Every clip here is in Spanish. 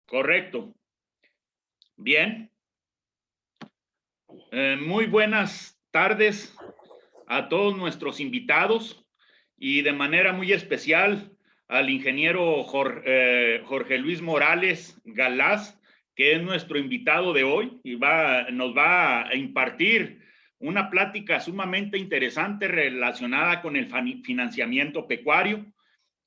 Correcto. Bien. Muy buenas tardes a todos nuestros invitados y de manera muy especial al ingeniero Jorge Luis Morales Galaz, que es nuestro invitado de hoy y nos va a impartir una plática sumamente interesante relacionada con el financiamiento pecuario.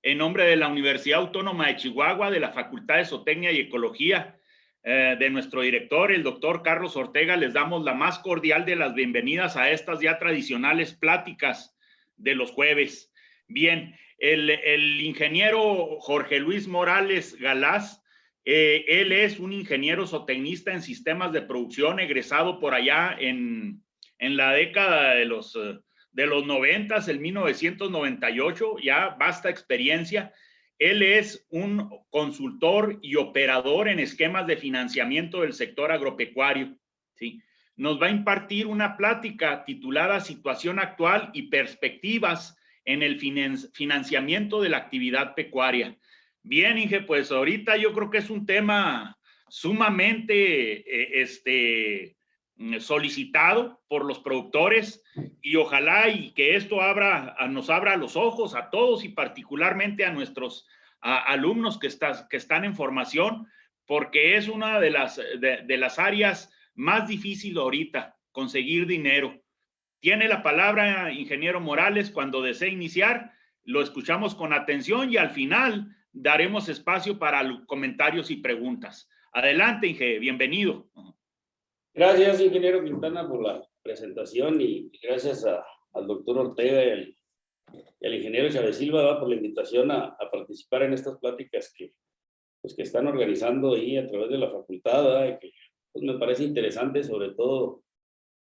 En nombre de la Universidad Autónoma de Chihuahua, de la Facultad de Zootecnia y Ecología, de nuestro director, el doctor Carlos Ortega, les damos la más cordial de las bienvenidas a estas ya tradicionales pláticas de los jueves. Bien, el ingeniero Jorge Luis Morales Galaz, él es un ingeniero zootecnista en sistemas de producción, egresado por allá en la década de los 90, el 1998, ya vasta experiencia. Él es un consultor y operador en esquemas de financiamiento del sector agropecuario, ¿sí? Nos va a impartir una plática titulada Situación actual y perspectivas en el financiamiento de la actividad pecuaria. Bien, Inge, pues ahorita yo creo que es un tema sumamente solicitado por los productores y ojalá y que esto nos abra los ojos a todos y particularmente a nuestros alumnos que están en formación, porque es una de las áreas más difíciles ahorita, conseguir dinero. Tiene la palabra ingeniero Morales cuando desee iniciar, lo escuchamos con atención y al final daremos espacio para comentarios y preguntas. Adelante, Inge, bienvenido. Gracias, ingeniero Quintana, por la presentación y gracias al doctor Ortega y al ingeniero Chávez Silva por la invitación a participar en estas pláticas que están organizando ahí a través de la facultad, y que pues, me parece interesante, sobre todo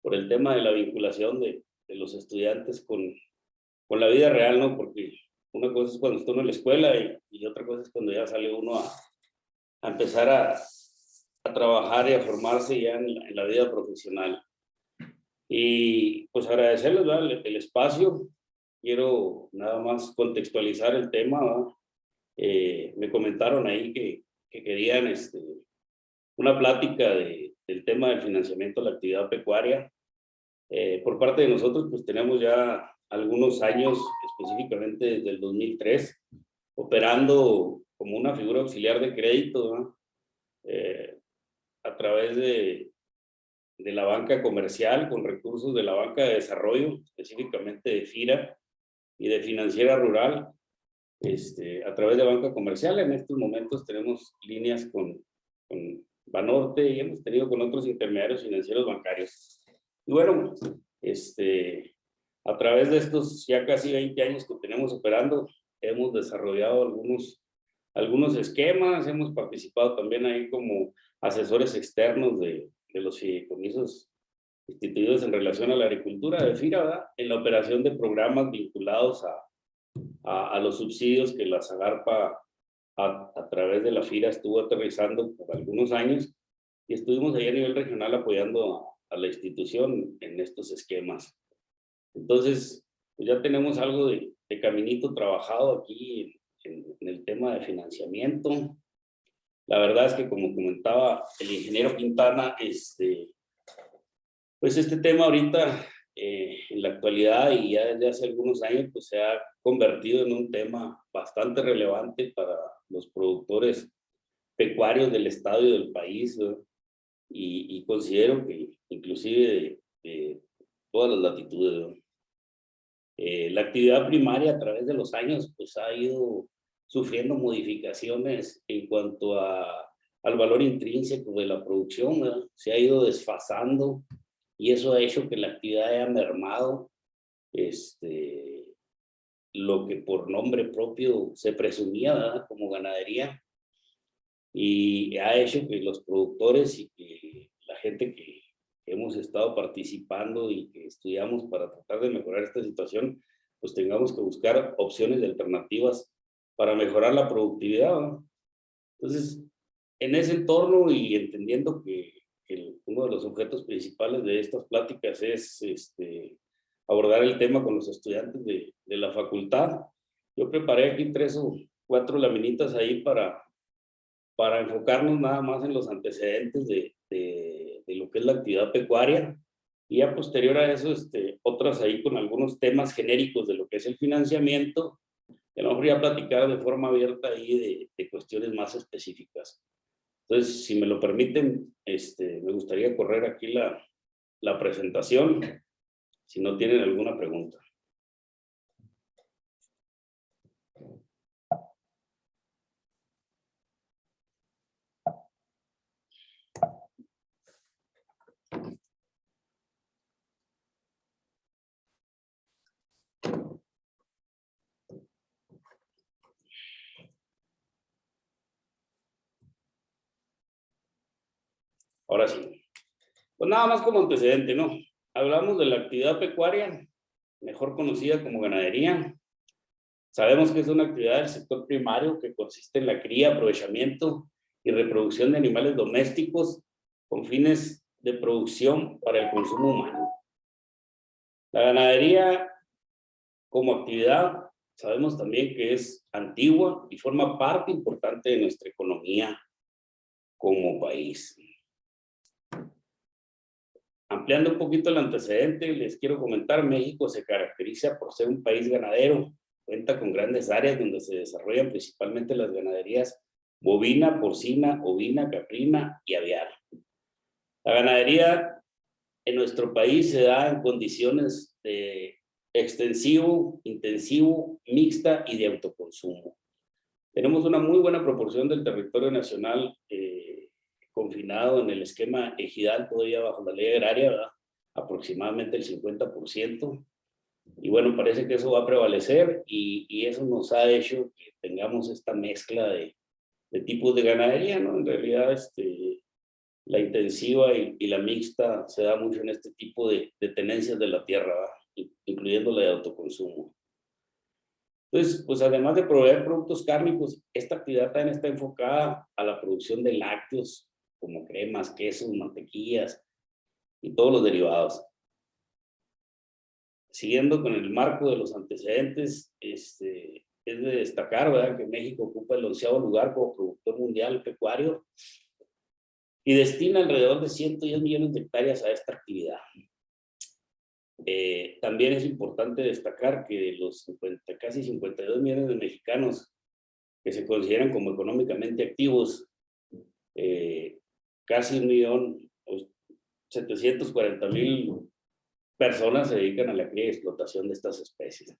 por el tema de la vinculación de los estudiantes con la vida real, ¿no? Porque una cosa es cuando está uno en la escuela y otra cosa es cuando ya sale uno a empezar a trabajar y a formarse ya en la vida profesional. Y pues agradecerles, ¿verdad?, el espacio. Quiero nada más contextualizar el tema, ¿verdad? Me comentaron ahí que querían una plática del tema del financiamiento de la actividad pecuaria. Por parte de nosotros, pues tenemos ya algunos años, específicamente desde el 2003, operando como una figura auxiliar de crédito, ¿verdad?, a través de la banca comercial, con recursos de la banca de desarrollo, específicamente de FIRA y de Financiera Rural, a través de banca comercial. En estos momentos tenemos líneas con Banorte y hemos tenido con otros intermediarios financieros bancarios. Y bueno, a través de estos ya casi 20 años que tenemos operando, hemos desarrollado algunos esquemas, hemos participado también ahí como asesores externos de los fideicomisos instituidos en relación a la agricultura de FIRA, ¿verdad?, en la operación de programas vinculados a los subsidios que la Zagarpa a través de la FIRA estuvo aterrizando por algunos años, y estuvimos ahí a nivel regional apoyando a la institución en estos esquemas. Entonces, pues ya tenemos algo de caminito trabajado aquí en el tema de financiamiento. La verdad es que, como comentaba el ingeniero Quintana, pues este tema ahorita, en la actualidad y ya desde hace algunos años, pues se ha convertido en un tema bastante relevante para los productores pecuarios del estado y del país, ¿no? Y considero que inclusive de todas las latitudes, ¿no? La actividad primaria a través de los años pues ha ido sufriendo modificaciones en cuanto al valor intrínseco de la producción, ¿verdad? Se ha ido desfasando y eso ha hecho que la actividad haya mermado lo que por nombre propio se presumía, ¿verdad?, como ganadería, y ha hecho que los productores y que la gente que hemos estado participando y que estudiamos para tratar de mejorar esta situación, pues tengamos que buscar opciones de alternativas para mejorar la productividad, ¿no? Entonces, en ese entorno y entendiendo que uno de los objetos principales de estas pláticas es abordar el tema con los estudiantes de la facultad, yo preparé aquí 3 o 4 laminitas ahí para para enfocarnos nada más en los antecedentes de lo que es la actividad pecuaria, y a posterior a eso, otras ahí con algunos temas genéricos de lo que es el financiamiento, que a lo mejor ya platicar de forma abierta ahí de cuestiones más específicas. Entonces, si me lo permiten, me gustaría correr aquí la presentación, si no tienen alguna pregunta. Ahora sí. Pues nada más como antecedente, ¿no? Hablamos de la actividad pecuaria, mejor conocida como ganadería. Sabemos que es una actividad del sector primario que consiste en la cría, aprovechamiento y reproducción de animales domésticos con fines de producción para el consumo humano. La ganadería como actividad sabemos también que es antigua y forma parte importante de nuestra economía como país. Ampliando un poquito el antecedente, les quiero comentar, México se caracteriza por ser un país ganadero, cuenta con grandes áreas donde se desarrollan principalmente las ganaderías bovina, porcina, ovina, caprina y aviar. La ganadería en nuestro país se da en condiciones de extensivo, intensivo, mixta y de autoconsumo. Tenemos una muy buena proporción del territorio nacional confinado en el esquema ejidal, todavía bajo la ley agraria, ¿verdad? Aproximadamente el 50%. Y bueno, parece que eso va a prevalecer y eso nos ha hecho que tengamos esta mezcla de tipos de ganadería, ¿no? En realidad, la intensiva y la mixta se da mucho en este tipo de tenencias de la tierra, ¿verdad? Incluyendo la de autoconsumo. Entonces, pues además de proveer productos cárnicos, esta actividad también está enfocada a la producción de lácteos, como cremas, quesos, mantequillas y todos los derivados. Siguiendo con el marco de los antecedentes, es de destacar, ¿verdad?, que México ocupa el 11º lugar como productor mundial pecuario y destina alrededor de 110 millones de hectáreas a esta actividad. También es importante destacar que de los casi 52 millones de mexicanos que se consideran como económicamente activos, casi 1.740.000 personas se dedican a la cría y explotación de estas especies.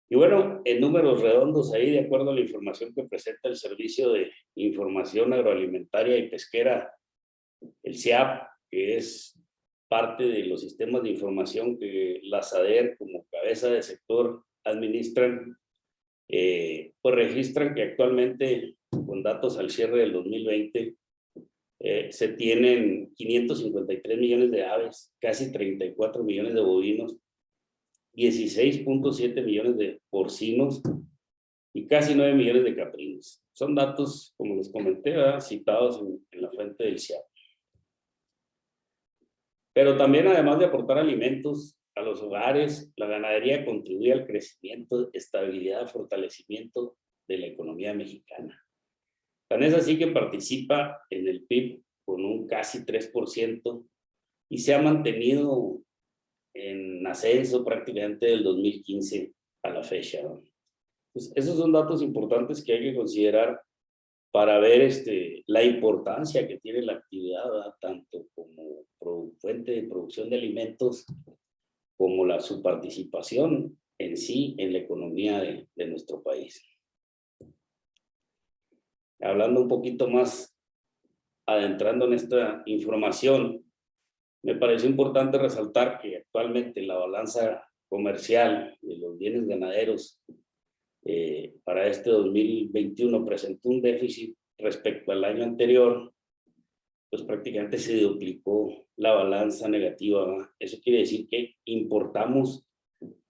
Y bueno, en números redondos ahí, de acuerdo a la información que presenta el Servicio de Información Agroalimentaria y Pesquera, el SIAP, que es parte de los sistemas de información que la SADER como cabeza de sector administran, pues registran que actualmente, con datos al cierre del 2020, se tienen 553 millones de aves, casi 34 millones de bovinos, 16.7 millones de porcinos y casi 9 millones de caprinos. Son datos, como les comenté, ¿verdad?, citados en la fuente del SIAP. Pero también, además de aportar alimentos a los hogares, la ganadería contribuye al crecimiento, estabilidad, fortalecimiento de la economía mexicana. Tan es así que participa en el PIB con un casi 3% y se ha mantenido en ascenso prácticamente del 2015 a la fecha, ¿no? Pues esos son datos importantes que hay que considerar para ver la importancia que tiene la actividad, ¿verdad?, tanto como fuente de producción de alimentos como su participación en sí en la economía de nuestro país. Hablando un poquito más, adentrando en esta información, me pareció importante resaltar que actualmente la balanza comercial de los bienes ganaderos para este 2021 presentó un déficit respecto al año anterior, pues prácticamente se duplicó la balanza negativa, ¿verdad? Eso quiere decir que importamos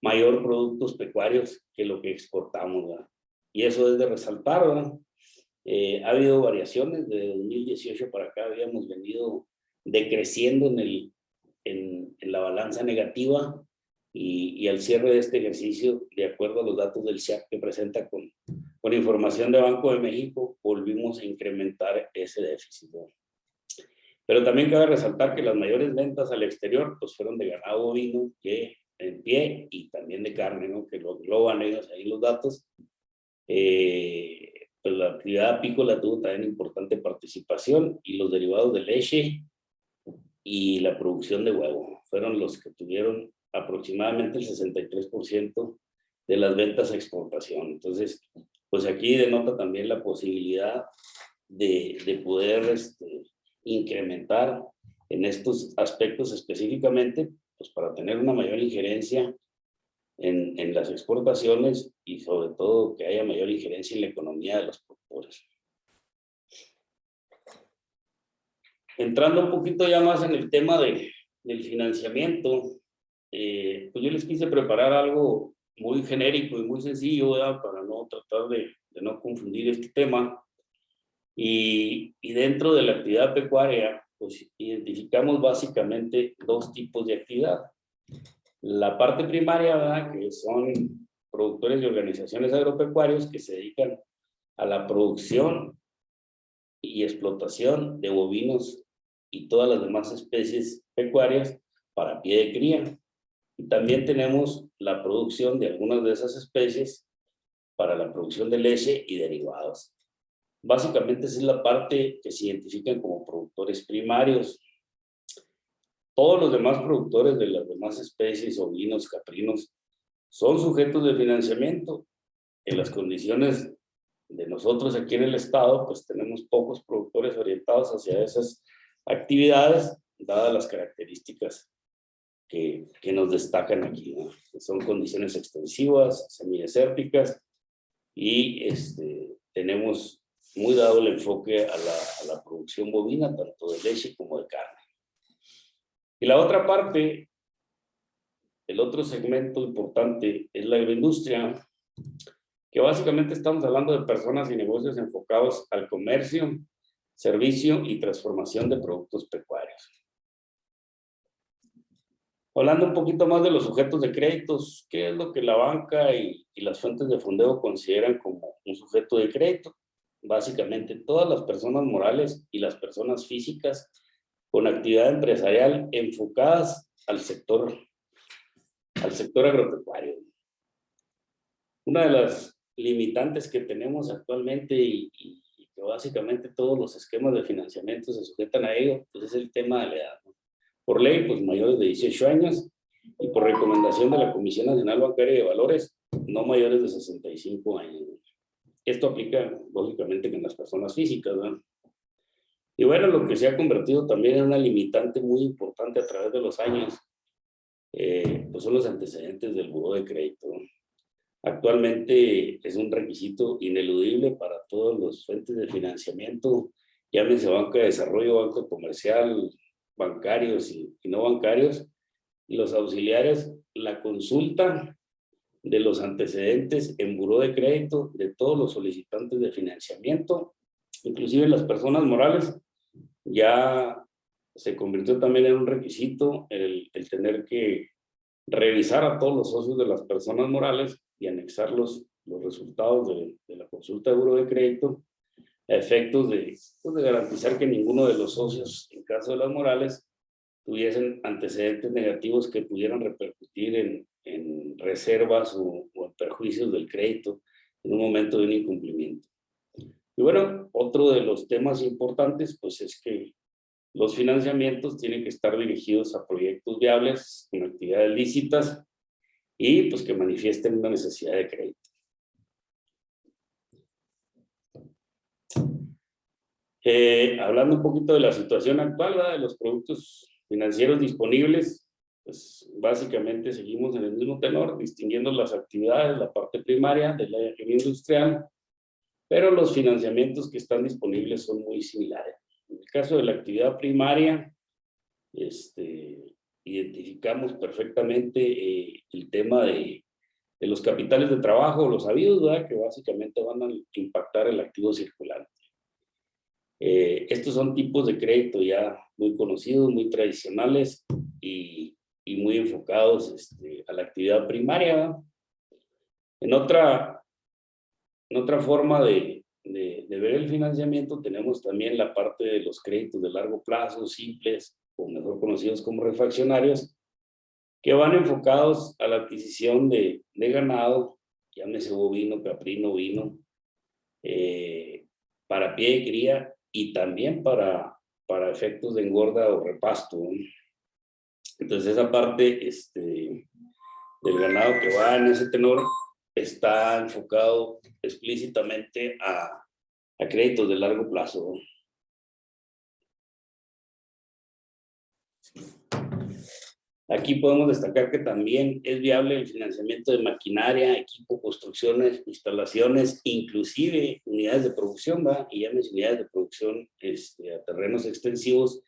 mayor productos pecuarios que lo que exportamos, ¿verdad? Y eso es de resaltar, ¿verdad? Ha habido variaciones, de 2018 para acá habíamos venido decreciendo en la balanza negativa, y al cierre de este ejercicio, de acuerdo a los datos del SHAC que presenta con información de Banco de México, volvimos a incrementar ese déficit, ¿no? Pero también cabe resaltar que las mayores ventas al exterior pues fueron de ganado bovino, que en pie y también de carne, ¿no? Que lo engloban ellos ahí los datos. Pues la actividad apícola tuvo también importante participación y los derivados de leche y la producción de huevo fueron los que tuvieron aproximadamente el 63% de las ventas a exportación. Entonces, pues aquí denota también la posibilidad de poder incrementar en estos aspectos específicamente, pues para tener una mayor injerencia en las exportaciones y sobre todo que haya mayor injerencia en la economía de los productores. Entrando un poquito ya más en el tema del financiamiento, pues yo les quise preparar algo muy genérico y muy sencillo, ¿verdad? Para no tratar de no confundir este tema. Y dentro de la actividad pecuaria, pues identificamos básicamente dos tipos de actividad. La parte primaria, ¿verdad? Que son productores y organizaciones agropecuarios que se dedican a la producción y explotación de bovinos y todas las demás especies pecuarias para pie de cría. Y también tenemos la producción de algunas de esas especies para la producción de leche y derivados. Básicamente esa es la parte que se identifican como productores primarios. Todos los demás productores de las demás especies, ovinos, caprinos, son sujetos de financiamiento. En las condiciones de nosotros aquí en el estado, pues tenemos pocos productores orientados hacia esas actividades, dadas las características que nos destacan aquí, ¿no? Que son condiciones extensivas, semidesérticas, y tenemos muy dado el enfoque a la producción bovina, tanto de leche como de carne. Y la otra parte, el otro segmento importante es la agroindustria, que básicamente estamos hablando de personas y negocios enfocados al comercio, servicio y transformación de productos pecuarios. Hablando un poquito más de los sujetos de créditos, ¿qué es lo que la banca y las fuentes de fondeo consideran como un sujeto de crédito? Básicamente todas las personas morales y las personas físicas con actividad empresarial enfocadas al sector agropecuario. Una de las limitantes que tenemos actualmente y que básicamente todos los esquemas de financiamiento se sujetan a ello, pues es el tema de la edad, ¿no? Por ley, pues mayores de 18 años y por recomendación de la Comisión Nacional Bancaria de Valores, no mayores de 65 años. Esto aplica, lógicamente, con las personas físicas, ¿no? Y bueno, lo que se ha convertido también en una limitante muy importante a través de los años, pues son los antecedentes del buró de crédito, ¿no? Actualmente es un requisito ineludible para todos los fuentes de financiamiento, llámense banca de desarrollo, banco comercial, bancarios y no bancarios, y los auxiliares, la consulta de los antecedentes en buró de crédito de todos los solicitantes de financiamiento, inclusive las personas morales, ya se convirtió también en un requisito el tener que revisar a todos los socios de las personas morales y anexar los resultados de la consulta de buró de crédito a efectos de garantizar que ninguno de los socios, en caso de las morales, tuviesen antecedentes negativos que pudieran repercutir en reservas o en perjuicios del crédito en un momento de un incumplimiento. Y bueno, otro de los temas importantes pues es que los financiamientos tienen que estar dirigidos a proyectos viables, con actividades lícitas y pues que manifiesten una necesidad de crédito. Hablando un poquito de la situación actual, ¿verdad?, de los productos financieros disponibles, pues básicamente seguimos en el mismo tenor, distinguiendo las actividades, la parte primaria de la economía industrial, pero los financiamientos que están disponibles son muy similares. En el caso de la actividad primaria, identificamos perfectamente el tema de los capitales de trabajo, los habidos, ¿verdad?, que básicamente van a impactar el activo circulante. Estos son tipos de crédito ya muy conocidos, muy tradicionales y y muy enfocados a la actividad primaria. En otra forma de ver el financiamiento, tenemos también la parte de los créditos de largo plazo, simples, o mejor conocidos como refraccionarios, que van enfocados a la adquisición de ganado, llámese bovino, caprino, ovino, para pie de cría y también para efectos de engorda o repasto. Entonces esa parte del ganado que va en ese tenor está enfocado explícitamente a créditos de largo plazo. Aquí podemos destacar que también es viable el financiamiento de maquinaria, equipo, construcciones, instalaciones, inclusive unidades de producción, ¿va? Y llámese unidades de producción a terrenos extensivos,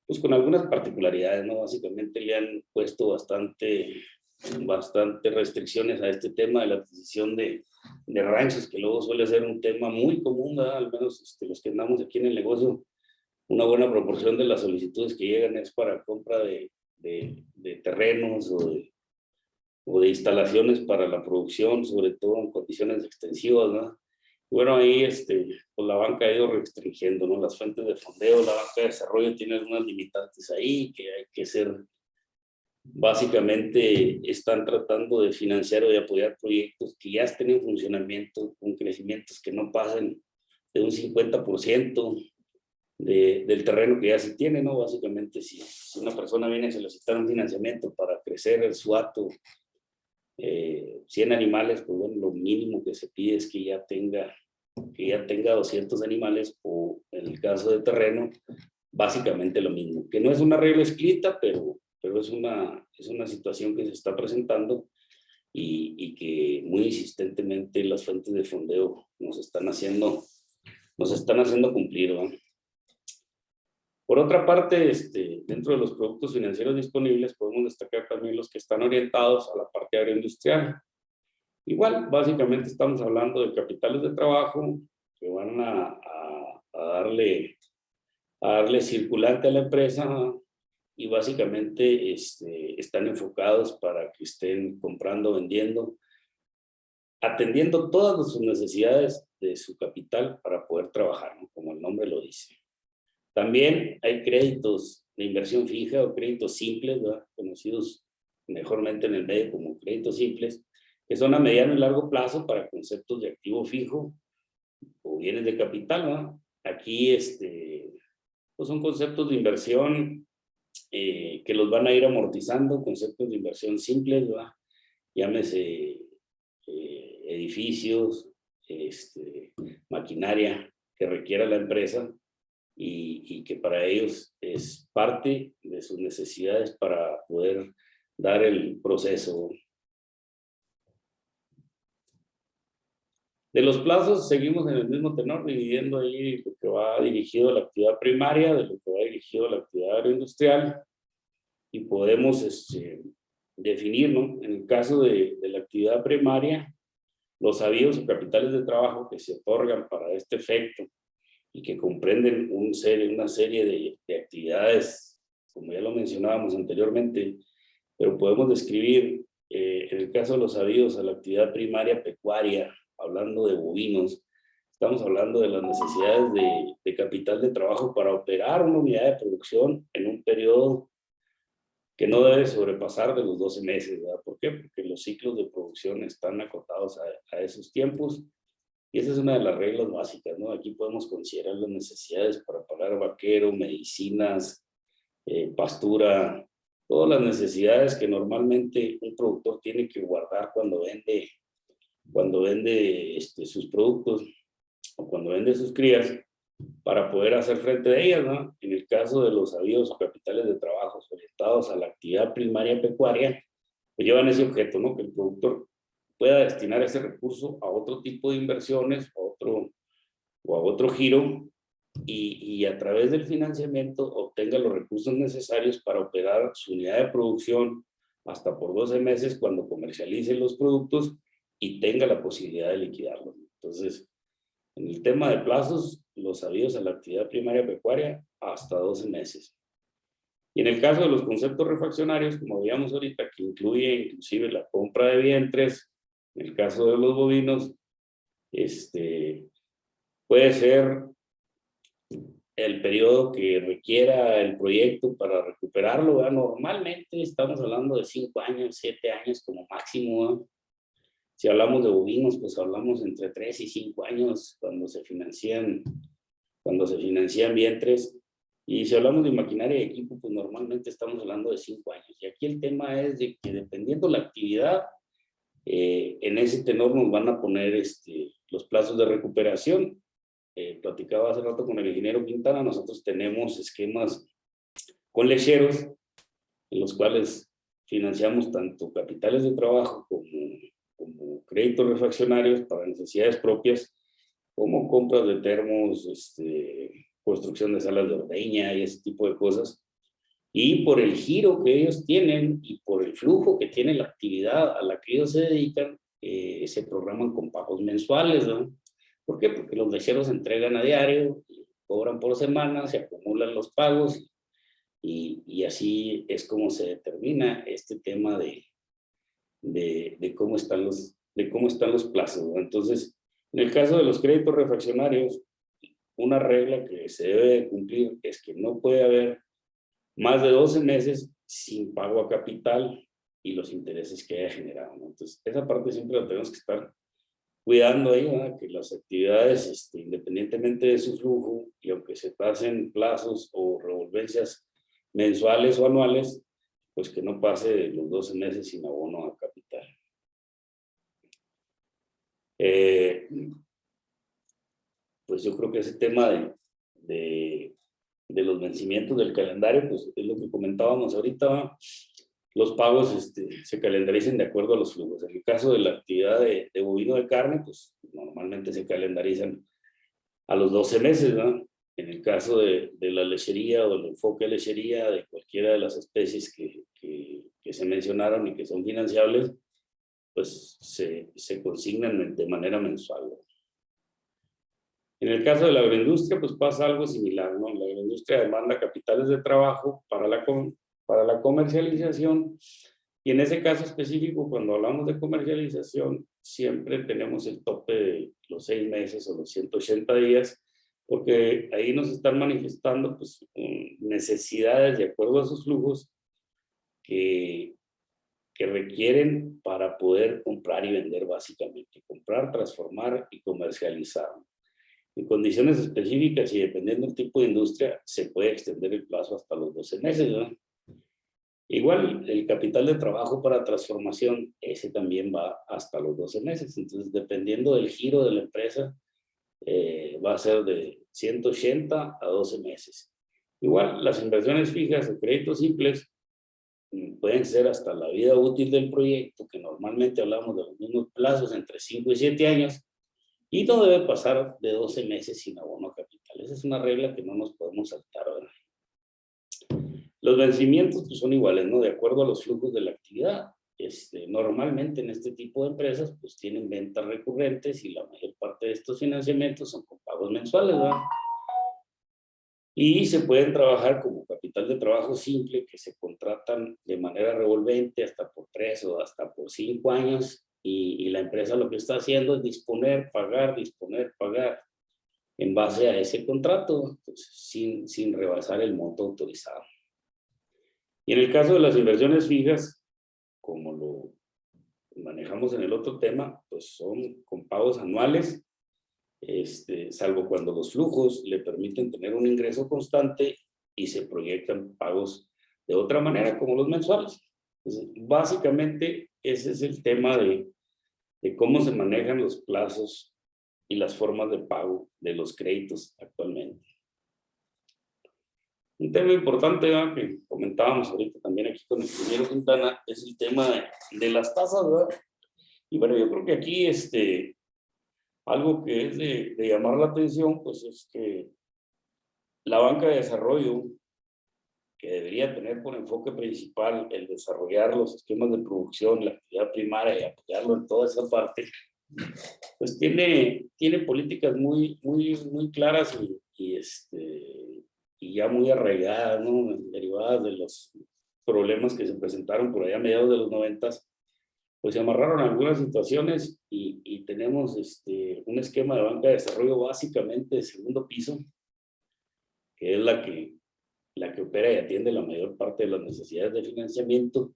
pues con algunas particularidades, ¿no? Básicamente le han puesto bastante restricciones a este tema de la adquisición de ranchos, que luego suele ser un tema muy común, ¿verdad? Al menos los que andamos aquí en el negocio, una buena proporción de las solicitudes que llegan es para compra de terrenos o de instalaciones para la producción, sobre todo en condiciones extensivas, ¿no? Bueno, ahí pues la banca ha ido restringiendo, ¿no? Las fuentes de fondeo, la banca de desarrollo tiene algunas limitantes ahí que hay que ser. Básicamente están tratando de financiar o de apoyar proyectos que ya estén en funcionamiento, con crecimientos que no pasen de un 50% del terreno que ya se tiene, ¿no? Básicamente, si una persona viene a solicitar un financiamiento para crecer su hato, 100 animales, pues bueno, lo mínimo que se pide es que ya tenga 200 animales, o en el caso de terreno, básicamente lo mismo, que no es una regla escrita, pero es una situación que se está presentando y que muy insistentemente las fuentes de fondeo nos están haciendo cumplir, ¿no? Por otra parte, dentro de los productos financieros disponibles, podemos destacar también los que están orientados a la parte agroindustrial. Igual, básicamente estamos hablando de capitales de trabajo que van a darle circulante a la empresa, y básicamente están enfocados para que estén comprando, vendiendo, atendiendo todas sus necesidades de su capital para poder trabajar, ¿no? Como el nombre lo dice. También hay créditos de inversión fija o créditos simples, ¿verdad? Conocidos mejormente en el medio como créditos simples, que son a mediano y largo plazo para conceptos de activo fijo o bienes de capital, ¿verdad? Aquí pues son conceptos de inversión que los van a ir amortizando, conceptos de inversión simples, ¿verdad? Llámese edificios, maquinaria que requiera la empresa, y que para ellos es parte de sus necesidades para poder dar el proceso. De los plazos seguimos en el mismo tenor, dividiendo ahí lo que va dirigido a la actividad primaria, de lo que va dirigido a la actividad agroindustrial, y podemos definir, ¿no? En el caso de la actividad primaria, los avíos o capitales de trabajo que se otorgan para este efecto y que comprenden una serie de actividades, como ya lo mencionábamos anteriormente, pero podemos describir, en el caso de los avíos a la actividad primaria pecuaria, hablando de bovinos, estamos hablando de las necesidades de capital de trabajo para operar una unidad de producción en un periodo que no debe sobrepasar de los 12 meses, ¿verdad? ¿Por qué? Porque los ciclos de producción están acotados a esos tiempos. Y esa es una de las reglas básicas, ¿no? Aquí podemos considerar las necesidades para pagar vaquero, medicinas, pastura, todas las necesidades que normalmente un productor tiene que guardar cuando vende sus productos o cuando vende sus crías, para poder hacer frente a ellas, ¿no? En el caso de los avíos o capitales de trabajo orientados a la actividad primaria pecuaria, pues llevan ese objeto, ¿no? Que el productor pueda destinar ese recurso a otro tipo de inversiones, a otro giro, y a través del financiamiento obtenga los recursos necesarios para operar su unidad de producción hasta por 12 meses cuando comercialice los productos y tenga la posibilidad de liquidarlos. Entonces, en el tema de plazos, los avíos a la actividad primaria pecuaria hasta 12 meses. Y en el caso de los conceptos refaccionarios, como veíamos ahorita, que incluye inclusive la compra de vientres, en el caso de los bovinos, puede ser el periodo que requiera el proyecto para recuperarlo, ¿verdad? Normalmente estamos hablando de 5 años, 7 años como máximo, ¿verdad? Si hablamos de bovinos, pues hablamos entre 3 y 5 años cuando se financian vientres. Y si hablamos de maquinaria y equipo, pues normalmente estamos hablando de 5 años. Y aquí el tema es de que dependiendo la actividad, en ese tenor nos van a poner los plazos de recuperación. Platicaba hace rato con el ingeniero Quintana, nosotros tenemos esquemas con lecheros en los cuales financiamos tanto capitales de trabajo como créditos refaccionarios para necesidades propias, como compras de termos, construcción de salas de ordeña y ese tipo de cosas. Y por el giro que ellos tienen y por el flujo que tiene la actividad a la que ellos se dedican, se programan con pagos mensuales, ¿no? ¿Por qué? Porque los lecheros se entregan a diario, cobran por semana, se acumulan los pagos y así es como se determina este tema de cómo están los plazos, ¿no? Entonces, en el caso de los créditos refaccionarios, una regla que se debe de cumplir es que no puede haber más de 12 meses sin pago a capital y los intereses que haya generado, ¿no? Entonces, esa parte siempre la tenemos que estar cuidando ahí, ¿verdad? Que las actividades, independientemente de su flujo, y aunque se pasen plazos o revolvencias mensuales o anuales, pues que no pase de los 12 meses sin abono a capital. Pues yo creo que ese tema de los vencimientos del calendario, pues es lo que comentábamos ahorita, ¿verdad? Los pagos se calendarizan de acuerdo a los flujos. En el caso de la actividad de bovino de carne, pues normalmente se calendarizan a los 12 meses, ¿no? En el caso de la lechería o del enfoque de lechería, de cualquiera de las especies que se mencionaron y que son financiables, pues se consignan de manera mensual, ¿no? En el caso de la agroindustria, pues pasa algo similar, ¿no? La agroindustria demanda capitales de trabajo para la comercialización, y en ese caso específico, cuando hablamos de comercialización, siempre tenemos el tope de los 6 meses o los 180 días, porque ahí nos están manifestando pues, necesidades de acuerdo a sus flujos que requieren para poder comprar y vender básicamente. Comprar, transformar y comercializar. En condiciones específicas y dependiendo del tipo de industria, se puede extender el plazo hasta los 12 meses, ¿no? Igual, el capital de trabajo para transformación, ese también va hasta los 12 meses. Entonces, dependiendo del giro de la empresa, va a ser de 180 a 12 meses. Igual, las inversiones fijas o créditos simples pueden ser hasta la vida útil del proyecto, que normalmente hablamos de los mismos plazos, entre 5 y 7 años, y no debe pasar de 12 meses sin abono capital. Esa es una regla que no nos podemos saltar, ¿verdad? Los vencimientos pues, son iguales, ¿no? De acuerdo a los flujos de la actividad. Normalmente en este tipo de empresas pues tienen ventas recurrentes y la mayor parte de estos financiamientos son con pagos mensuales, ¿verdad? Y se pueden trabajar como capital de trabajo simple que se contratan de manera revolvente hasta por 3 o hasta por 5 años y la empresa lo que está haciendo es disponer, pagar en base a ese contrato, pues, sin rebasar el monto autorizado. Y en el caso de las inversiones fijas, como lo manejamos en el otro tema, pues son con pagos anuales, salvo cuando los flujos le permiten tener un ingreso constante y se proyectan pagos de otra manera, como los mensuales. Entonces, básicamente, ese es el tema de cómo se manejan los plazos y las formas de pago de los créditos actualmente. Un tema importante, ¿verdad?, que comentábamos ahorita también aquí con el ingeniero Quintana, es el tema de las tasas, ¿verdad? Y bueno, yo creo que aquí algo que es de llamar la atención, pues es que la banca de desarrollo, que debería tener por enfoque principal el desarrollar los esquemas de producción, la actividad primaria y apoyarlo en toda esa parte, pues tiene políticas muy claras y ya muy arraigadas, ¿no? Derivadas de los problemas que se presentaron por allá a mediados de los 90, pues se amarraron algunas situaciones y tenemos un esquema de banca de desarrollo básicamente de segundo piso, que es la que opera y atiende la mayor parte de las necesidades de financiamiento,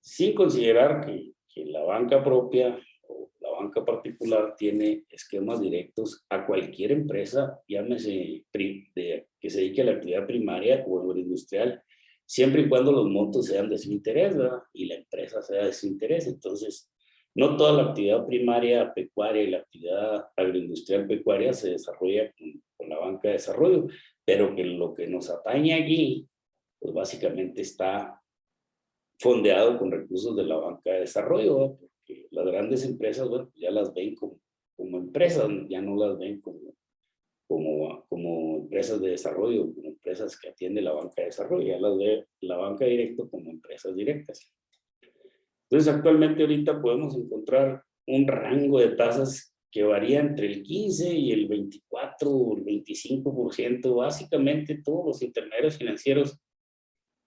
sin considerar que la banca propia o la banca particular tiene esquemas directos a cualquier empresa, llámese que se dedique a la actividad primaria o agroindustrial, siempre y cuando los montos sean de su interés, ¿verdad? Y la empresa sea de su interés. Entonces, no toda la actividad primaria pecuaria y la actividad agroindustrial pecuaria se desarrolla con la banca de desarrollo, pero que lo que nos atañe aquí, pues básicamente está fondeado con recursos de la banca de desarrollo, ¿verdad? Porque las grandes empresas, bueno, ya las ven como empresas, ya no las ven como empresas de desarrollo, como empresas que atiende la banca de desarrollo, ya las ve la banca directa como empresas directas. Entonces, actualmente ahorita podemos encontrar un rango de tasas que varía entre el 15 y el 24 o el 25%. Básicamente todos los intermediarios financieros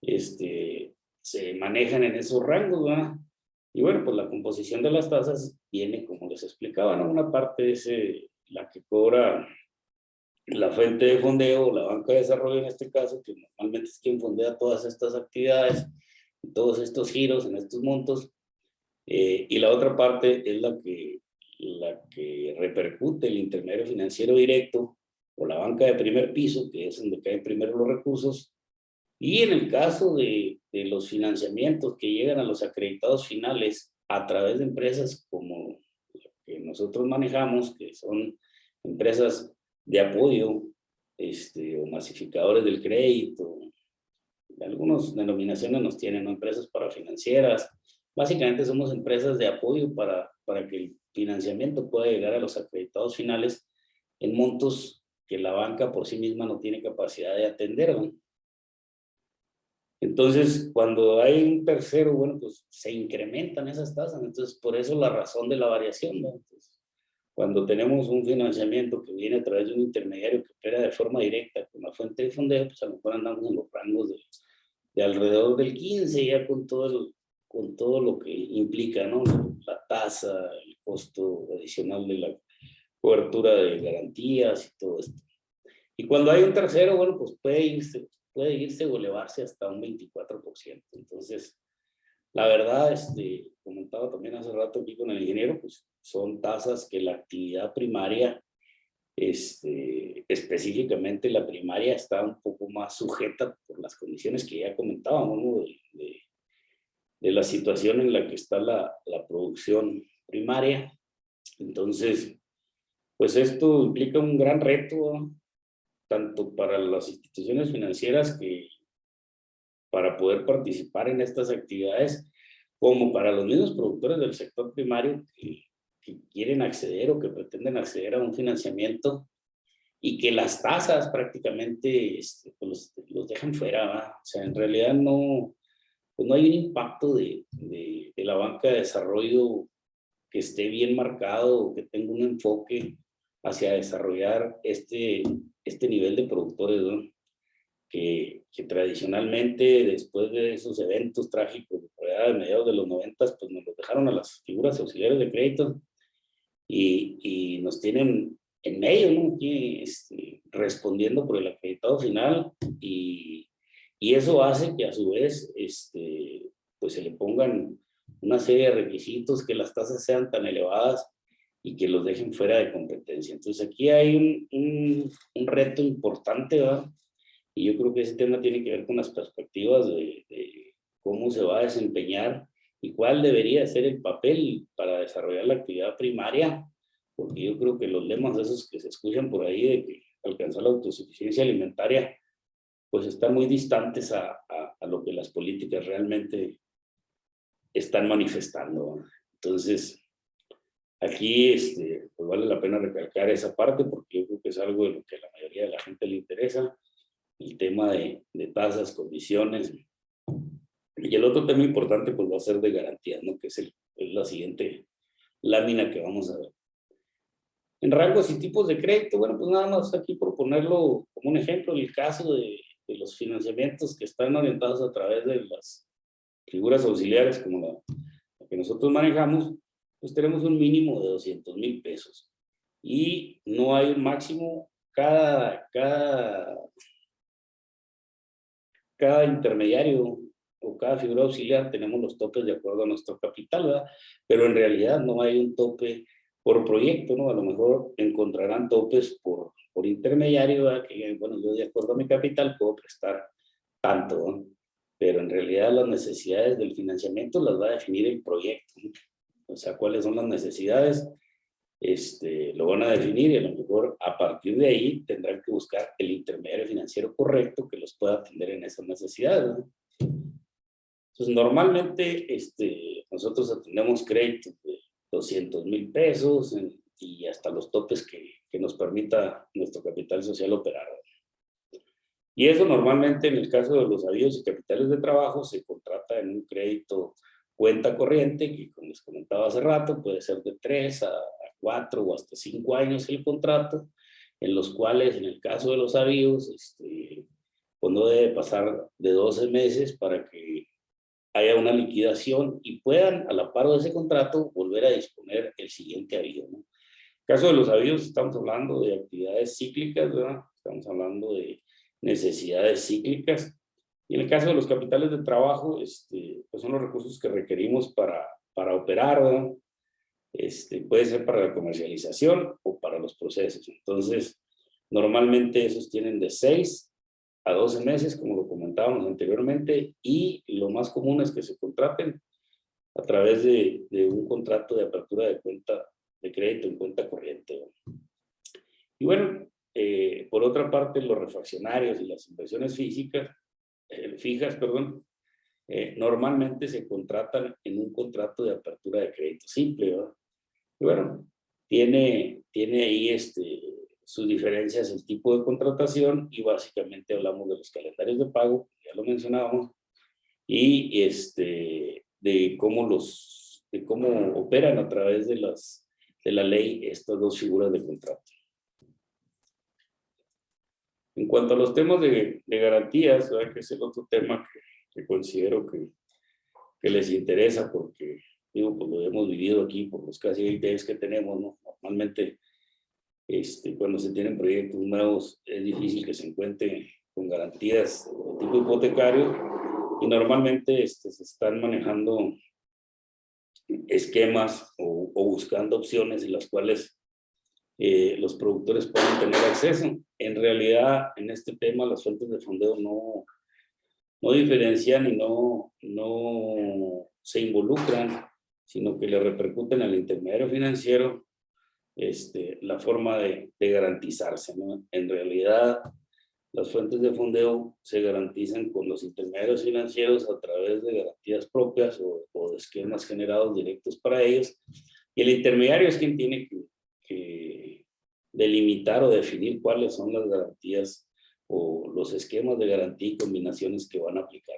se manejan en esos rangos, ¿verdad? Y bueno, pues la composición de las tasas viene, como les explicaba, ¿no? Una parte es la que cobra la fuente de fondeo, la banca de desarrollo en este caso, que normalmente es quien fondea todas estas actividades, todos estos giros en estos montos, y la otra parte es la que repercute el intermediario financiero directo o la banca de primer piso, que es donde caen primero los recursos. Y en el caso de los financiamientos que llegan a los acreditados finales a través de empresas como la que nosotros manejamos, que son empresas de apoyo o masificadores del crédito, algunas denominaciones nos tienen, ¿no? Empresas parafinancieras. Básicamente somos empresas de apoyo para que el financiamiento pueda llegar a los acreditados finales en montos que la banca por sí misma no tiene capacidad de atender, ¿no? Entonces, cuando hay un tercero, bueno, pues se incrementan esas tasas. Entonces, por eso la razón de la variación, ¿no? Entonces, cuando tenemos un financiamiento que viene a través de un intermediario que opera de forma directa con la fuente de fondeo, pues a lo mejor andamos en los rangos de alrededor del 15, ya con todo lo que implica, ¿no? La tasa, el costo adicional de la cobertura de garantías y todo esto. Y cuando hay un tercero, bueno, pues puede irse o elevarse hasta un 24%. Entonces, la verdad, comentaba también hace rato aquí con el ingeniero, pues son tasas que la actividad primaria, específicamente la primaria, está un poco más sujeta por las condiciones que ya comentábamos, ¿no? De la situación en la que está la producción primaria. Entonces, pues esto implica un gran reto, ¿no? Tanto para las instituciones financieras que para poder participar en estas actividades, como para los mismos productores del sector primario que quieren acceder o que pretenden acceder a un financiamiento y que las tasas prácticamente pues los dejan fuera, ¿verdad? O sea, en realidad pues no hay un impacto de la banca de desarrollo que esté bien marcado o que tenga un enfoque hacia desarrollar este nivel de productores, ¿no? Que tradicionalmente, después de esos eventos trágicos de mediados de los 90, pues nos los dejaron a las figuras auxiliares de crédito y nos tienen en medio, ¿no? Aquí, respondiendo por el acreditado final y eso hace que a su vez pues se le pongan una serie de requisitos, que las tasas sean tan elevadas y que los dejen fuera de competencia. Entonces aquí hay un reto importante, ¿verdad? Y yo creo que ese tema tiene que ver con las perspectivas de cómo se va a desempeñar y cuál debería ser el papel para desarrollar la actividad primaria, porque yo creo que los lemas esos que se escuchan por ahí de que alcanzar la autosuficiencia alimentaria, pues están muy distantes a lo que las políticas realmente están manifestando, ¿no? Entonces, aquí pues vale la pena recalcar esa parte porque yo creo que es algo de lo que a la mayoría de la gente le interesa, el tema de tasas, condiciones. Y el otro tema importante pues va a ser de garantías, ¿no? Que es la siguiente lámina que vamos a ver. En rangos y tipos de crédito, bueno, pues nada más aquí por ponerlo como un ejemplo, el caso de los financiamientos que están orientados a través de las figuras auxiliares como la que nosotros manejamos, pues tenemos un mínimo de 200,000 pesos. Y no hay un máximo, cada intermediario o cada figura auxiliar tenemos los topes de acuerdo a nuestro capital, ¿verdad? Pero en realidad no hay un tope por proyecto, ¿no? A lo mejor encontrarán topes por intermediario, ¿verdad? Que, bueno, yo de acuerdo a mi capital puedo prestar tanto, ¿no? Pero en realidad las necesidades del financiamiento las va a definir el proyecto, ¿no? O sea, cuáles son las necesidades, lo van a definir y a lo mejor a partir de ahí tendrán que buscar el intermediario financiero correcto que los pueda atender en esas necesidades, ¿no? Entonces, normalmente nosotros atendemos créditos de 200,000 pesos y hasta los topes que nos permita nuestro capital social operar. Y eso normalmente en el caso de los avíos y capitales de trabajo se contrata en un crédito cuenta corriente, que como les comentaba hace rato, puede ser de 3 a 4 o hasta 5 años el contrato, en los cuales en el caso de los avíos, pues no debe pasar de 12 meses para que haya una liquidación y puedan, a la par de ese contrato, volver a disponer el siguiente avío, ¿no? En el caso de los avíos estamos hablando de actividades cíclicas, ¿verdad? Estamos hablando de necesidades cíclicas. Y en el caso de los capitales de trabajo, pues son los recursos que requerimos para operar, ¿verdad? Puede ser para la comercialización o para los procesos. Entonces, normalmente esos tienen de 6 a 12 meses, como lo comentábamos anteriormente, y lo más común es que se contraten a través de un contrato de apertura de cuenta de crédito en cuenta corriente, ¿verdad? Y bueno, por otra parte, los refaccionarios y las inversiones fijas, normalmente se contratan en un contrato de apertura de crédito simple, ¿verdad? Y bueno, tiene ahí sus diferencias el tipo de contratación y básicamente hablamos de los calendarios de pago, ya lo mencionábamos, y de cómo operan a través de la ley estas dos figuras de contrato. En cuanto a los temas de garantías, ¿verdad? Que es el otro tema que considero que les interesa porque, digo, pues lo hemos vivido aquí por los casi 20 años que tenemos, ¿no? Normalmente, cuando se tienen proyectos nuevos, es difícil que se encuentre con garantías de tipo hipotecario y normalmente se están manejando esquemas o buscando opciones en las cuales los productores pueden tener acceso. En realidad, en este tema, las fuentes de fondeo no diferencian y no se involucran, sino que le repercuten al intermediario financiero la forma de garantizarse, ¿no? En realidad, las fuentes de fondeo se garantizan con los intermediarios financieros a través de garantías propias o de esquemas generados directos para ellos. Y el intermediario es quien tiene que delimitar o definir cuáles son las garantías o los esquemas de garantía y combinaciones que van a aplicar.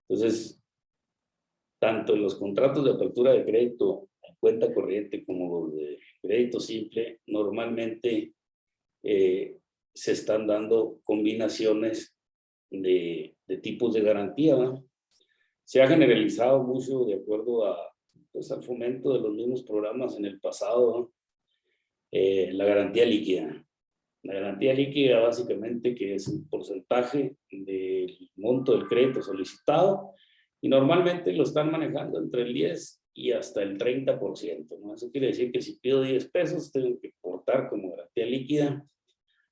Entonces, tanto en los contratos de apertura de crédito en cuenta corriente como los de crédito simple, normalmente se están dando combinaciones de tipos de garantía, ¿no? Se ha generalizado mucho de acuerdo pues, al fomento de los mismos programas en el pasado, ¿no? La garantía líquida. La garantía líquida básicamente que es un porcentaje del monto del crédito solicitado y normalmente lo están manejando entre el 10 y hasta el 30%, ¿no? Eso quiere decir que si pido 10 pesos tengo que aportar como garantía líquida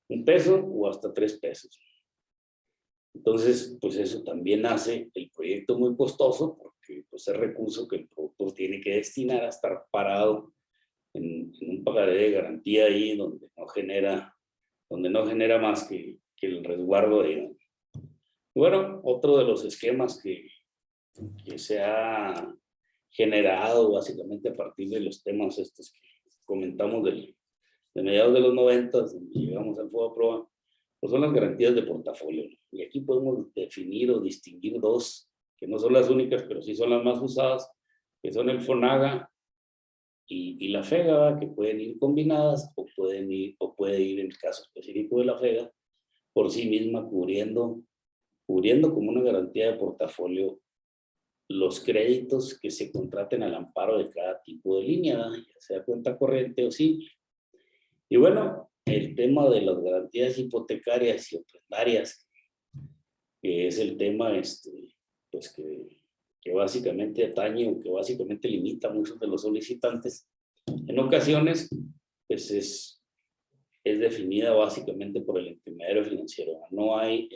1 peso o hasta 3 pesos. Entonces, pues eso también hace el proyecto muy costoso porque pues, es recurso que el productor tiene que destinar a estar parado en un pagaré de garantía ahí donde no genera más que el resguardo de... Bueno, otro de los esquemas que se ha generado básicamente a partir de los temas estos que comentamos de mediados de los 90, llegamos al FOBAPROA, pues son las garantías de portafolio. Y aquí podemos definir o distinguir dos, que no son las únicas, pero sí son las más usadas, que son el FONAGA y la FEGA, ¿verdad? Que pueden ir combinadas o puede ir en el caso específico de la FEGA por sí misma cubriendo como una garantía de portafolio los créditos que se contraten al amparo de cada tipo de línea, ¿verdad? Ya sea cuenta corriente o simple. Y bueno, el tema de las garantías hipotecarias y ofrendarias, que es el tema pues que básicamente atañe o que básicamente limita a muchos de los solicitantes, en ocasiones pues es definida básicamente por el intermediario financiero. No hay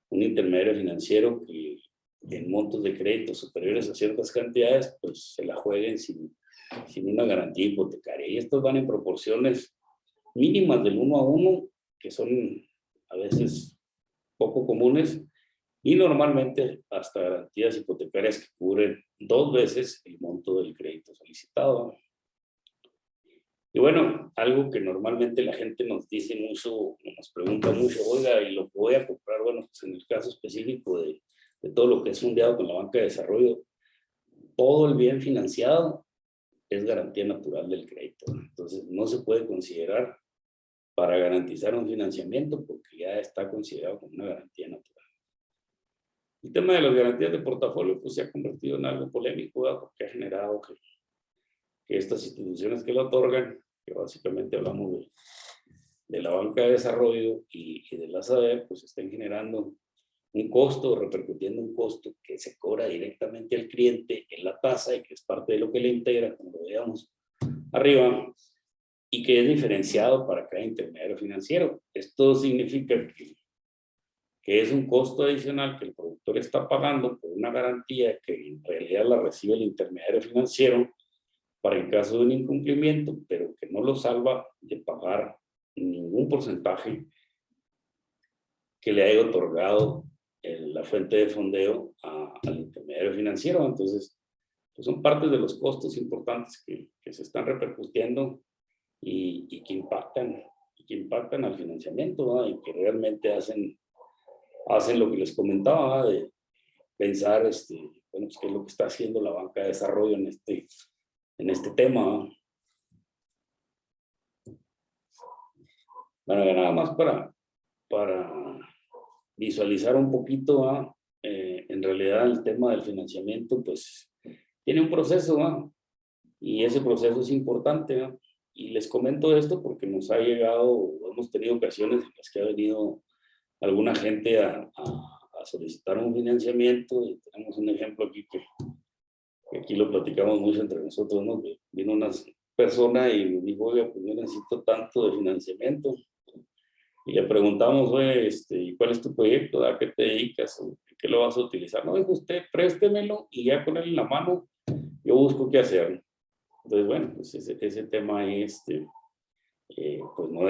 un intermediario financiero que en montos de crédito superiores a ciertas cantidades pues se la jueguen sin una garantía hipotecaria. Y estos van en proporciones mínimas del 1 a 1, que son a veces poco comunes, y normalmente hasta garantías hipotecarias que cubren 2 veces el monto del crédito solicitado. Y bueno, algo que normalmente la gente nos dice mucho, nos pregunta mucho, oiga, ¿y lo que voy a comprar? Bueno, pues en el caso específico de todo lo que es fundeado con la banca de desarrollo, todo el bien financiado es garantía natural del crédito. Entonces, no se puede considerar para garantizar un financiamiento porque ya está considerado como una garantía natural. El tema de las garantías de portafolio pues se ha convertido en algo polémico, ¿verdad? Porque ha generado que estas instituciones que lo otorgan, que básicamente hablamos de la banca de desarrollo y de la SADE, pues estén generando un costo, repercutiendo un costo que se cobra directamente al cliente en la tasa y que es parte de lo que le integra, como lo veíamos arriba, y que es diferenciado para cada intermediario financiero. Esto significa que es un costo adicional que el productor está pagando por una garantía que en realidad la recibe el intermediario financiero para el caso de un incumplimiento, pero que no lo salva de pagar ningún porcentaje que le haya otorgado la fuente de fondeo al intermediario financiero. Entonces, pues son partes de los costos importantes que se están repercutiendo y que impactan al financiamiento, ¿no? Y que realmente hacen lo que les comentaba, ¿no? De pensar, bueno, pues, qué es lo que está haciendo la banca de desarrollo en este tema, ¿no? Bueno, nada más para visualizar un poquito, ¿no? En realidad el tema del financiamiento, pues, tiene un proceso, ¿no? Y ese proceso es importante, ¿no? Y les comento esto porque nos ha llegado, hemos tenido ocasiones en las que ha venido alguna gente a solicitar un financiamiento, y tenemos un ejemplo aquí que aquí lo platicamos mucho entre nosotros, ¿no? Que vino una persona y me dijo, oiga, pues yo necesito tanto de financiamiento. Y le preguntamos, oye, ¿y cuál es tu proyecto? ¿A qué te dedicas? ¿Qué lo vas a utilizar? No, dijo usted, préstemelo y ya con él en la mano yo busco qué hacer. Entonces, bueno, pues ese tema ahí, pues no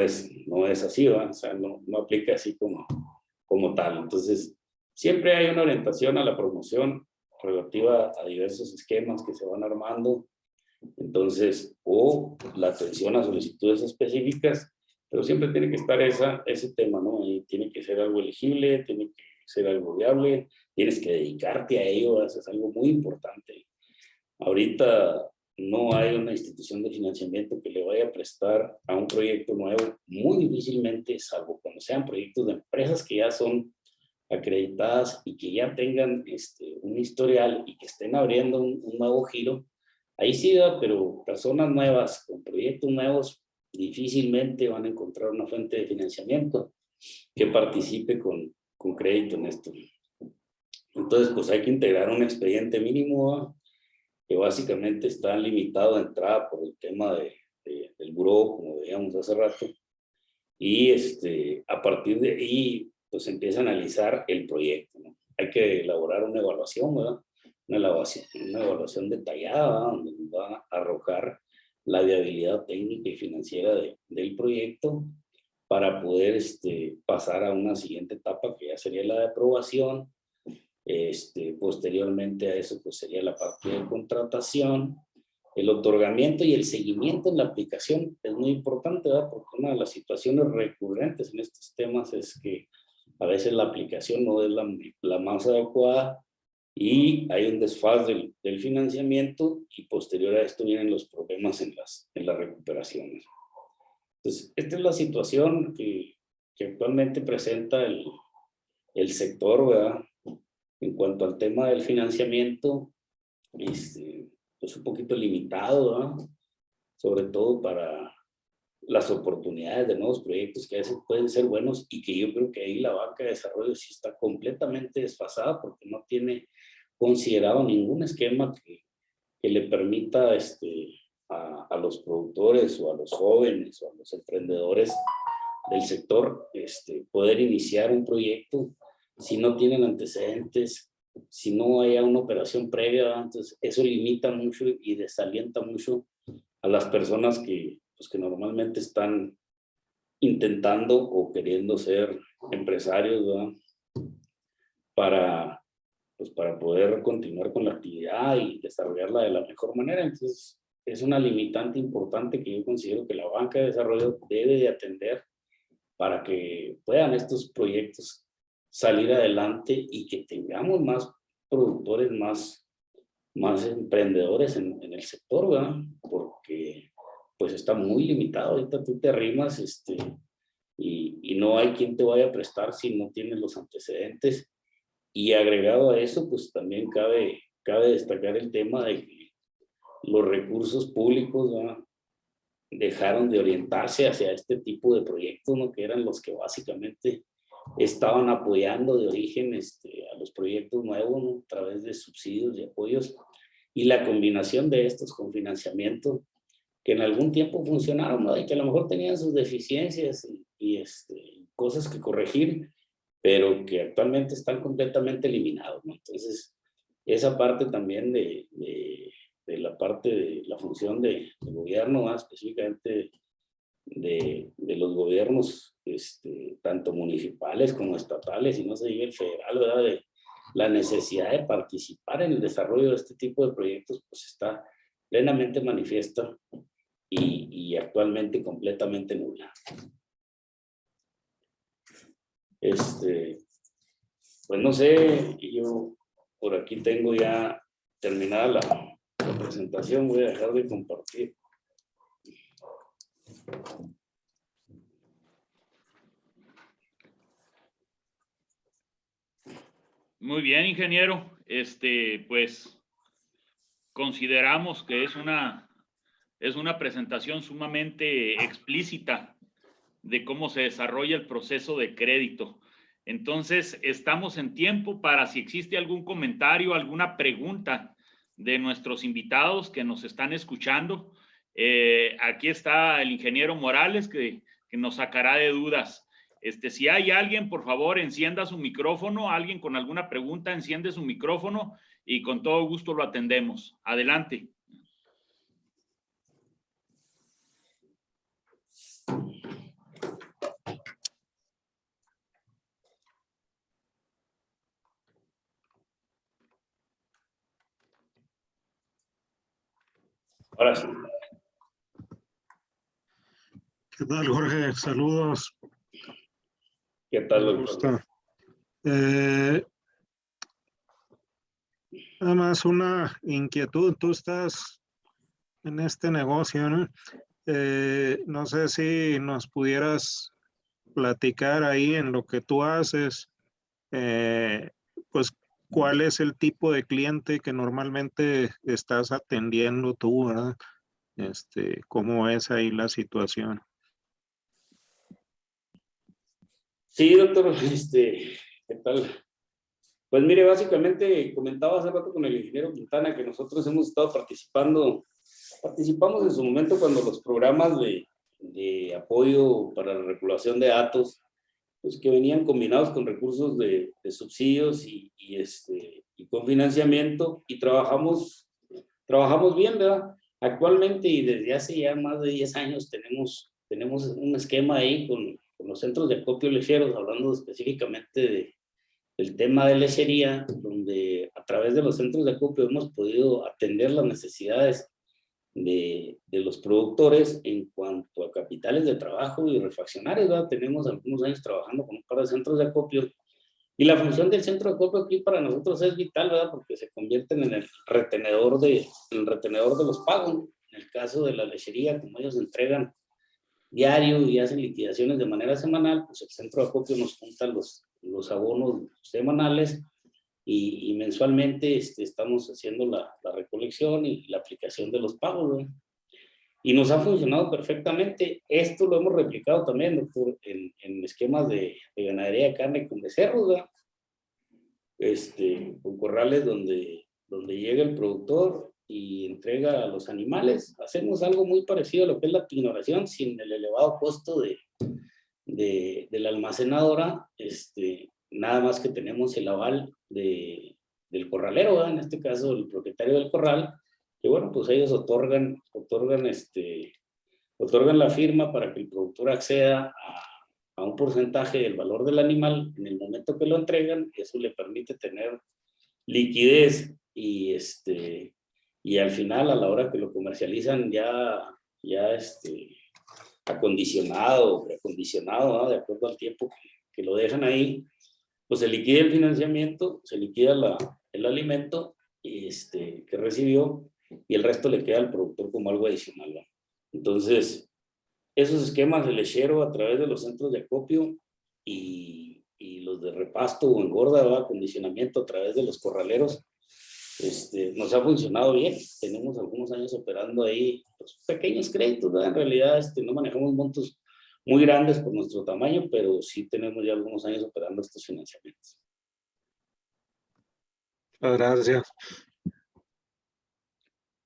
es así, ¿va? O sea, no aplica así como tal. Entonces, siempre hay una orientación a la promoción relativa a diversos esquemas que se van armando. Entonces, o la atención a solicitudes específicas, pero siempre tiene que estar ese tema, ¿no? Y tiene que ser algo elegible, tiene que ser algo viable, tienes que dedicarte a ello, eso es algo muy importante. Ahorita no hay una institución de financiamiento que le vaya a prestar a un proyecto nuevo, muy difícilmente, salvo cuando sean proyectos de empresas que ya son acreditadas y que ya tengan un historial y que estén abriendo un nuevo giro. Ahí sí da, pero personas nuevas con proyectos nuevos difícilmente van a encontrar una fuente de financiamiento que participe con crédito en esto. Entonces, pues hay que integrar un expediente mínimo, ¿no? Que básicamente está limitado a entrada por el tema del buró, como veíamos hace rato, y a partir de ahí, pues empieza a analizar el proyecto, ¿no? Hay que elaborar una evaluación, ¿verdad? Una evaluación detallada, ¿verdad? Donde nos va a arrojar la viabilidad técnica y financiera del proyecto para poder pasar a una siguiente etapa que ya sería la de aprobación. Posteriormente a eso pues sería la parte de contratación, el otorgamiento y el seguimiento en la aplicación es muy importante, ¿verdad? Porque una de las situaciones recurrentes en estos temas es que a veces la aplicación no es la más adecuada y hay un desfase del financiamiento y posterior a esto vienen los problemas en las recuperaciones. Entonces, esta es la situación que actualmente presenta el sector, ¿verdad? En cuanto al tema del financiamiento, pues un poquito limitado, ¿verdad? Sobre todo para las oportunidades de nuevos proyectos que a veces pueden ser buenos y que yo creo que ahí la banca de desarrollo sí está completamente desfasada porque no tiene considerado ningún esquema que le permita a los productores o a los jóvenes o a los emprendedores del sector poder iniciar un proyecto si no tienen antecedentes, si no hay una operación previa. Entonces eso limita mucho y desalienta mucho a las personas que normalmente están intentando o queriendo ser empresarios, ¿verdad? Para poder continuar con la actividad y desarrollarla de la mejor manera. Entonces, es una limitante importante que yo considero que la banca de desarrollo debe de atender para que puedan estos proyectos salir adelante y que tengamos más productores, más emprendedores en el sector, ¿verdad? Porque pues está muy limitado. Ahorita tú te arrimas y no hay quien te vaya a prestar si no tienes los antecedentes. Y agregado a eso, pues también cabe destacar el tema de que los recursos públicos, ¿no?, dejaron de orientarse hacia este tipo de proyectos, ¿no?, que eran los que básicamente estaban apoyando de origen a los proyectos nuevos, ¿no?, a través de subsidios y apoyos, y la combinación de estos con financiamiento que en algún tiempo funcionaron, ¿no?, y que a lo mejor tenían sus deficiencias y cosas que corregir, pero que actualmente están completamente eliminados, ¿no? Entonces, esa parte también de la parte de la función de gobierno, más específicamente de los gobiernos, tanto municipales como estatales, y no se diga el federal, ¿verdad?, de la necesidad de participar en el desarrollo de este tipo de proyectos, pues está plenamente manifiesta y actualmente completamente nula. Pues no sé, yo por aquí tengo ya terminada la presentación, voy a dejar de compartir. Muy bien, ingeniero. Pues consideramos que es una presentación sumamente explícita de cómo se desarrolla el proceso de crédito. Entonces, estamos en tiempo para si existe algún comentario, alguna pregunta de nuestros invitados que nos están escuchando. Aquí está el ingeniero Morales que nos sacará de dudas. Si hay alguien, por favor, encienda su micrófono. Alguien con alguna pregunta, enciende su micrófono y con todo gusto lo atendemos. Adelante. Ahora sí. ¿Qué tal, Jorge? Saludos. ¿Qué tal, Me gusta. Nada más una inquietud. Tú estás en este negocio, ¿no? No sé si nos pudieras platicar ahí en lo que tú haces, pues, ¿cuál es el tipo de cliente que normalmente estás atendiendo tú, ¿verdad? ¿Cómo es ahí la situación? Sí, doctor, ¿qué tal? Pues mire, básicamente comentaba hace rato con el ingeniero Quintana que nosotros hemos estado participamos en su momento cuando los programas de apoyo para la regulación de datos, pues que venían combinados con recursos de subsidios y con financiamiento, y trabajamos bien, ¿verdad? Actualmente y desde hace ya más de 10 años tenemos un esquema ahí con los centros de acopio lecheros, hablando específicamente del tema de lechería, donde a través de los centros de acopio hemos podido atender las necesidades de los productores en cuanto a capitales de trabajo y refaccionarios, ¿verdad? Tenemos algunos años trabajando con un par de centros de acopio Y la función del centro de acopio aquí para nosotros es vital, ¿verdad? Porque se convierten en el retenedor de los pagos. En el caso de la lechería, como ellos entregan diario y hacen liquidaciones de manera semanal, pues el centro de acopio nos junta los abonos semanales y mensualmente estamos haciendo la recolección y la aplicación de los pagos, ¿verdad? Y nos ha funcionado perfectamente. Esto lo hemos replicado también, doctor, en esquemas de ganadería de carne con becerros, ¿verdad? Con corrales donde llega el productor y entrega a los animales. Hacemos algo muy parecido a lo que es la pignoración, sin el elevado costo de la almacenadora, nada más que tenemos el aval del corralero, ¿verdad? En este caso el propietario del corral, que bueno, pues ellos otorgan la firma para que el productor acceda a un porcentaje del valor del animal en el momento que lo entregan. Eso le permite tener liquidez y al final, a la hora que lo comercializan, ya acondicionado o preacondicionado, ¿no? De acuerdo al tiempo que lo dejan ahí, pues se liquida el financiamiento, se liquida el alimento que recibió, y el resto le queda al productor como algo adicional, ¿no? Entonces, esos esquemas de lechero a través de los centros de acopio y los de repasto o engorda, ¿verdad? Acondicionamiento a través de los corraleros, nos ha funcionado bien. Tenemos algunos años operando ahí, pues, pequeños créditos, ¿verdad? En realidad no manejamos montos muy grandes por nuestro tamaño, pero sí tenemos ya algunos años operando estos financiamientos. Muchas gracias.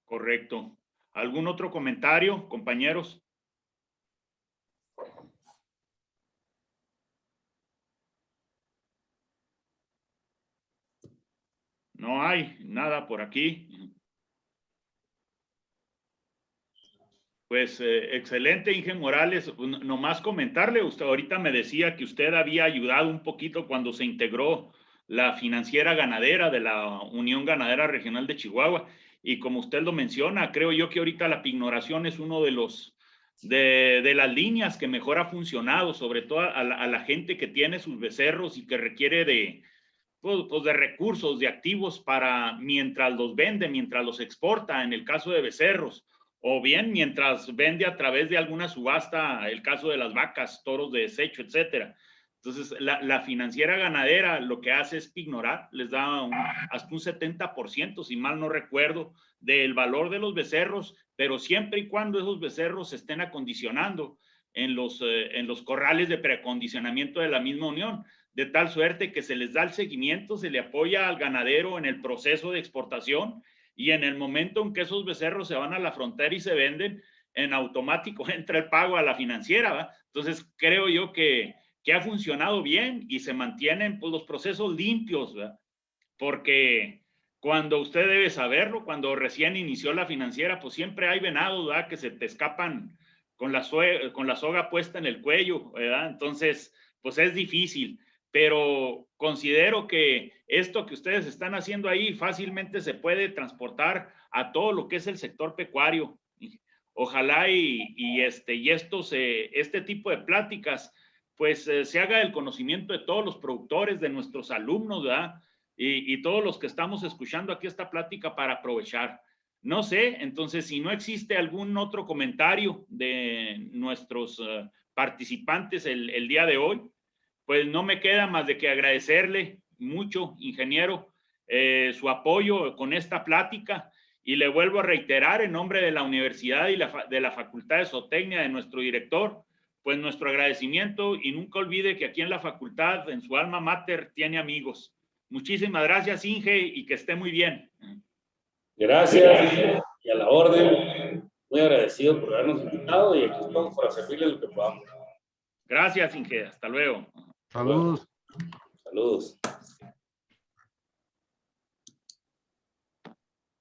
Correcto. ¿Algún otro comentario, compañeros? No hay nada por aquí. Pues excelente, Inge Morales. Nomás comentarle, usted ahorita me decía que usted había ayudado un poquito cuando se integró la financiera ganadera de la Unión Ganadera Regional de Chihuahua. Y como usted lo menciona, creo yo que ahorita la pignoración es uno de las líneas que mejor ha funcionado, sobre todo a la gente que tiene sus becerros y que requiere de recursos, de activos para mientras los vende, mientras los exporta, en el caso de becerros, o bien mientras vende a través de alguna subasta, el caso de las vacas, toros de desecho, etcétera. Entonces, la financiera ganadera lo que hace es pignorar, les da hasta un 70%, si mal no recuerdo, del valor de los becerros, pero siempre y cuando esos becerros se estén acondicionando en los corrales de preacondicionamiento de la misma unión, de tal suerte que se les da el seguimiento, se le apoya al ganadero en el proceso de exportación, y en el momento en que esos becerros se van a la frontera y se venden, en automático entra el pago a la financiera, ¿va? Entonces creo yo que ha funcionado bien y se mantienen, pues, los procesos limpios, ¿va? Porque cuando usted debe saberlo, cuando recién inició la financiera, pues siempre hay venados, ¿verdad? Que se te escapan con la soga puesta en el cuello, ¿verdad? Entonces, pues es difícil, pero considero que esto que ustedes están haciendo ahí fácilmente se puede transportar a todo lo que es el sector pecuario. Ojalá este tipo de pláticas, pues se haga del conocimiento de todos los productores, de nuestros alumnos, ¿verdad? Y todos los que estamos escuchando aquí esta plática para aprovechar. No sé, entonces, si no existe algún otro comentario de nuestros participantes el día de hoy, pues no me queda más de que agradecerle mucho, ingeniero, su apoyo con esta plática, y le vuelvo a reiterar en nombre de la universidad y de la Facultad de Zootecnia, de nuestro director, pues nuestro agradecimiento, y nunca olvide que aquí en la facultad, en su alma mater, tiene amigos. Muchísimas gracias, Inge, y que esté muy bien. Gracias, y a la orden. Muy agradecido por habernos invitado, y aquí estamos para servirle lo que podamos. Gracias, Inge. Hasta luego. Saludos. Saludos.